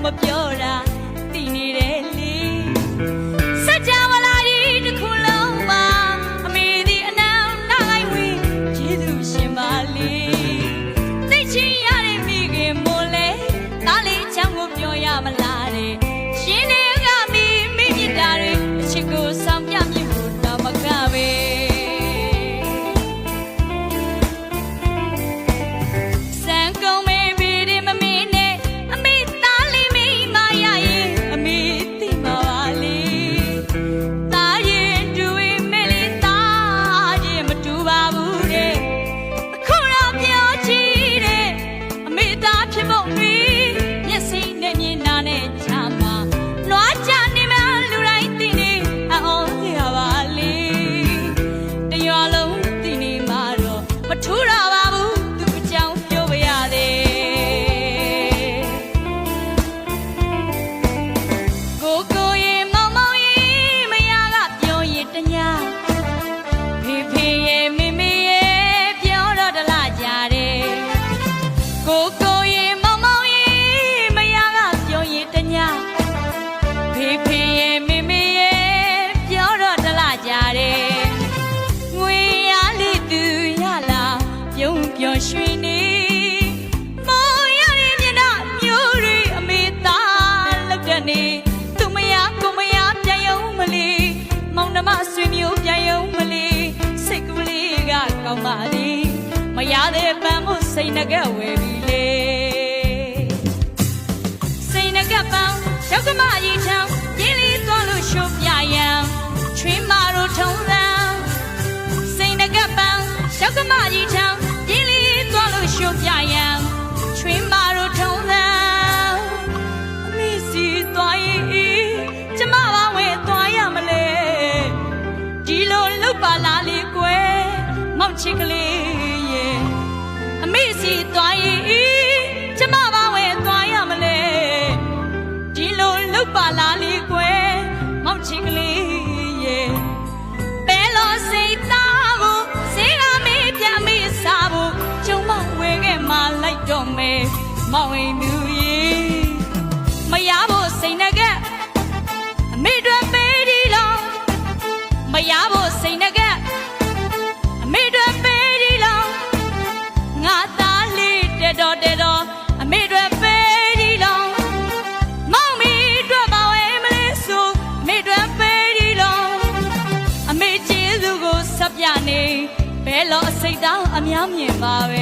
မပြောတာသိနေတယ်လေစัจ java လာကြီးတစ်ခုလုံးမှာအမေဒီအနမ်းနိုင်ဝင်ကျေးဇူးရှင်ပါလေသိချင်ရတဲ့မိခင်မို့လဲဒါလေးချမ်းကိုပြောရမလားတဲ့ရှင်တွေကမိမြစ်တာတွေအချစ်ကိုဆောင်ပြမြင့်ဖို့တော့မကပဲရွှေနေမောင်ရရဲ့မျက်နှာမျိုးတွေအမေသားလောက်တဲ့နေသူမယားကိုမယားပြန်ရုံမလီမောင်နှမဆွေမျိုးပြန်ရုံမလီစိတ်ကလေးကကောင်းပါလေမရတဲ့ပန်းမို့စိတ်ငကဝယ်ပြီလေစိတ်ငကပန်းရောက်ကမကြီးချောင်းရင်းလေးသွားလို့ရှိုးပြရန်ချွေးမတို့ထုံးစံစိတ်ငကပန်းရောက်ကမကြီးချောင်းရှုပ်ပြရန်ချွေးမတို့ထုံးစံအမေစီသွားရင်ကျမပါဝဲသွားရမလဲဒီလိုလှုပ်ပါလားလေကွယ်မောင်ချစ်ကလေးရဲ့အမေစီသွားရင်ကျမပါဝဲသွားရမလဲဒီလိုလှုပ်ပါလားလေကွယ်မောင်ချစ်ကလေးရဲ့ဘယ်လိုစိတ်သားဖို့စေကမေးပြမေးစားဖို့မလိုက်တော့မဲမောင်ရင်သူရေမရဖို့စိတ်နဲ့ကအမေတွေပေးဒီလောမရဖို့စိတ်နဲ့ကအမေတွေပေးဒီလောငါသားလေးတဲ့တော့အမေတွေပေးဒီလောမောင်မီတွေပါဝဲမလေးဆိုမေတွေပေးဒီလောအမေကျေးဇူးကိုဆက်ပြနေဘယ်လိုအစိတ်တောင်းအများမြင်ပါပဲ